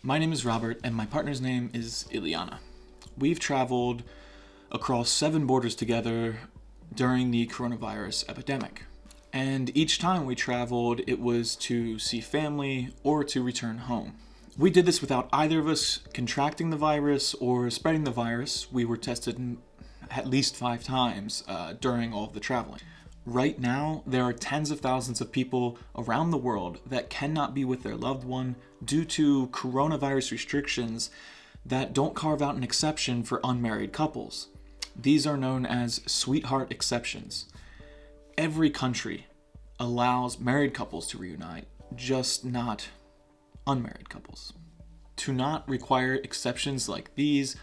My name is Robert, and my partner's name is Ileana. We've traveled across 7 borders together during the coronavirus epidemic. And each time we traveled, it was to see family or to return home. We did this without either of us contracting the virus or spreading the virus. We were tested at least 5 times during all of the traveling. Right now, there are tens of thousands of people around the world that cannot be with their loved one due to coronavirus restrictions that don't carve out an exception for unmarried couples. These are known as sweetheart exceptions. Every country allows married couples to reunite, just not unmarried couples. To not require exceptions like these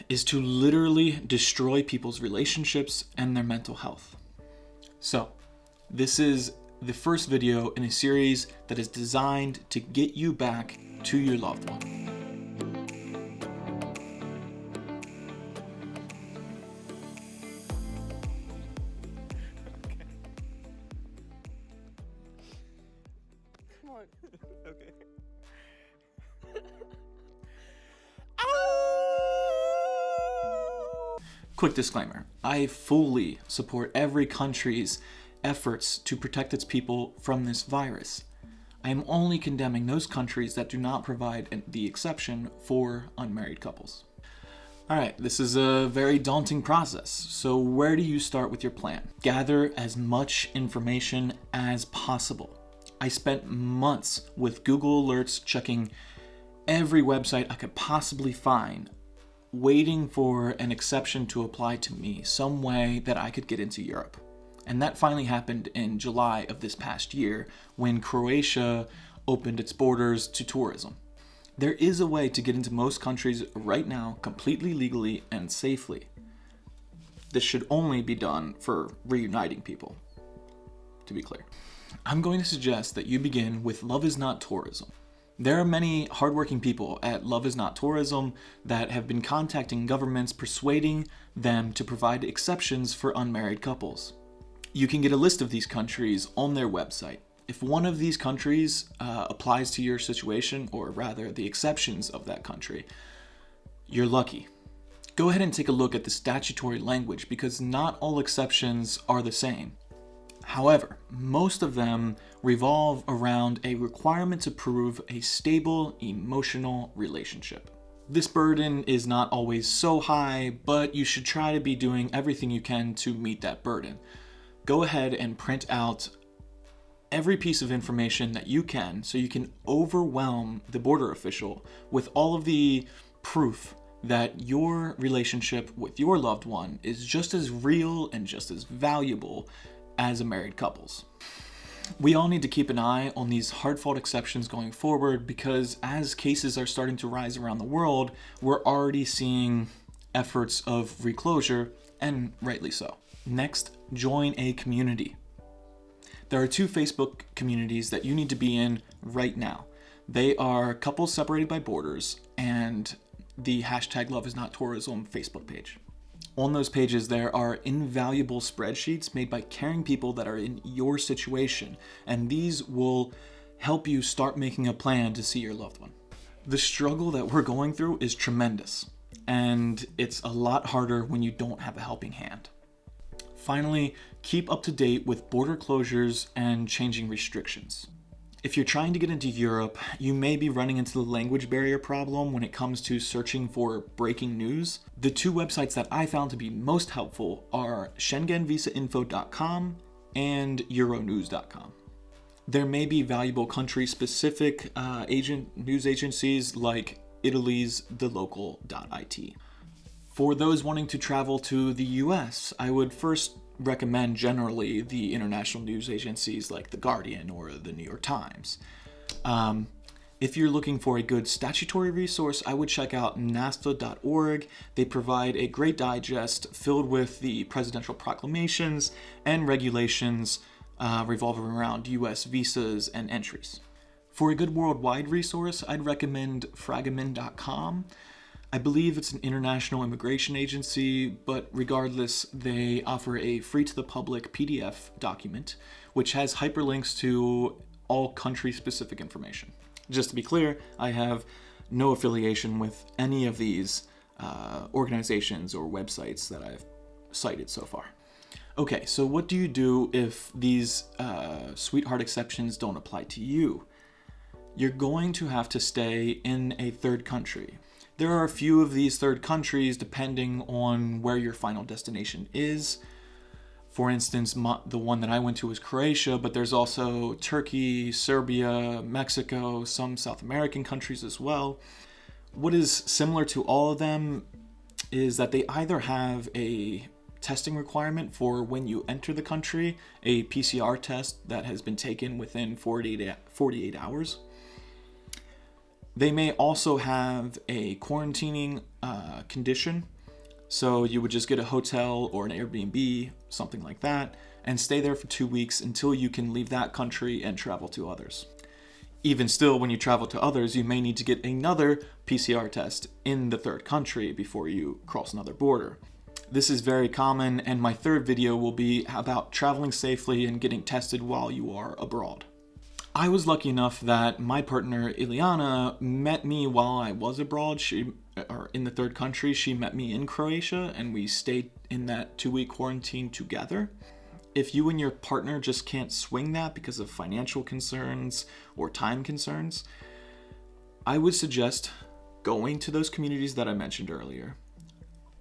is to literally destroy people's relationships and their mental health. So, this is the first video in a series that is designed to get you back to your loved one. Come on. Okay. Quick disclaimer, I fully support every country's efforts to protect its people from this virus. I am only condemning those countries that do not provide the exception for unmarried couples. Alright, this is a very daunting process, so where do you start with your plan? Gather as much information as possible. I spent months with Google Alerts checking every website I could possibly find, waiting for an exception to apply to me, some way that I could get into Europe. And that finally happened in July of this past year when Croatia opened its borders to tourism. There is a way to get into most countries right now completely legally and safely. This should only be done for reuniting people, to be clear. I'm going to suggest that you begin with Love Is Not Tourism. There are many hardworking people at Love Is Not Tourism that have been contacting governments persuading them to provide exceptions for unmarried couples. You can get a list of these countries on their website. If one of these countries applies to your situation, or rather the exceptions of that country, you're lucky. Go ahead and take a look at the statutory language because not all exceptions are the same. However, most of them revolve around a requirement to prove a stable emotional relationship. This burden is not always so high, but you should try to be doing everything you can to meet that burden. Go ahead and print out every piece of information that you can so you can overwhelm the border official with all of the proof that your relationship with your loved one is just as real and just as valuable as a married couple's. We all need to keep an eye on these hard-fought exceptions going forward because as cases are starting to rise around the world, we're already seeing efforts of reclosure, and rightly so. Next, join a community. There are 2 Facebook communities that you need to be in right now. They are Couples Separated by Borders and the hashtag Love Is Not Tourism Facebook page. On those pages, there are invaluable spreadsheets made by caring people that are in your situation, and these will help you start making a plan to see your loved one. The struggle that we're going through is tremendous, and it's a lot harder when you don't have a helping hand. Finally, keep up to date with border closures and changing restrictions. If you're trying to get into Europe, you may be running into the language barrier problem when it comes to searching for breaking news. The 2 websites that I found to be most helpful are SchengenVisaInfo.com and Euronews.com. There may be valuable country-specific news agencies like Italy's TheLocal.it. For those wanting to travel to the US, I would first recommend generally the international news agencies like The Guardian or The New York Times. If you're looking for a good statutory resource, I would check out NASFA.org. They provide a great digest filled with the presidential proclamations and regulations revolving around US visas and entries. For a good worldwide resource, I'd recommend Fragamin.com. I believe it's an international immigration agency, but regardless, they offer a free-to-the-public PDF document, which has hyperlinks to all country-specific information. Just to be clear, I have no affiliation with any of these organizations or websites that I've cited so far. Okay, so what do you do if these sweetheart exceptions don't apply to you? You're going to have to stay in a third country. There are a few of these third countries depending on where your final destination is. For instance, the one that I went to was Croatia, but there's also Turkey, Serbia, Mexico, some South American countries as well. What is similar to all of them is that they either have a testing requirement for when you enter the country, a PCR test that has been taken within 48 hours. They may also have a quarantining condition. So you would just get a hotel or an Airbnb, something like that, and stay there for 2 weeks until you can leave that country and travel to others. Even still, when you travel to others, you may need to get another PCR test in the third country before you cross another border. This is very common, and my third video will be about traveling safely and getting tested while you are abroad. I was lucky enough that my partner Ileana met me while I was abroad. In the third country. She met me in Croatia, and we stayed in that 2-week quarantine together. If you and your partner just can't swing that because of financial concerns or time concerns, I would suggest going to those communities that I mentioned earlier.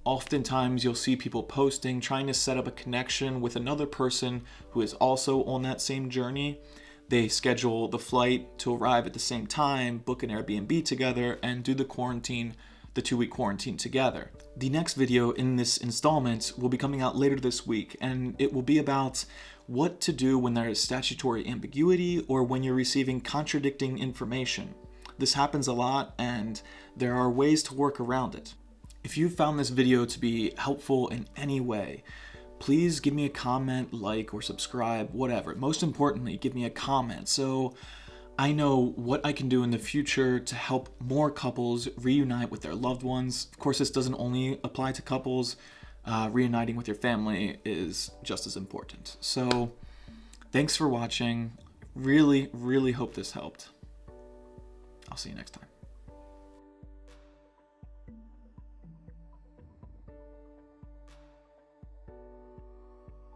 Oftentimes you'll see people posting, trying to set up a connection with another person who is also on that same journey. They schedule the flight to arrive at the same time, book an Airbnb together, and do the 2-week quarantine together. The next video in this installment will be coming out later this week, and it will be about what to do when there is statutory ambiguity or when you're receiving contradicting information. This happens a lot, and there are ways to work around it. If you found this video to be helpful in any way, please give me a comment, like, or subscribe, whatever. Most importantly, give me a comment so I know what I can do in the future to help more couples reunite with their loved ones. Of course, this doesn't only apply to couples. Reuniting with your family is just as important. So, thanks for watching. Really, really hope this helped. I'll see you next time.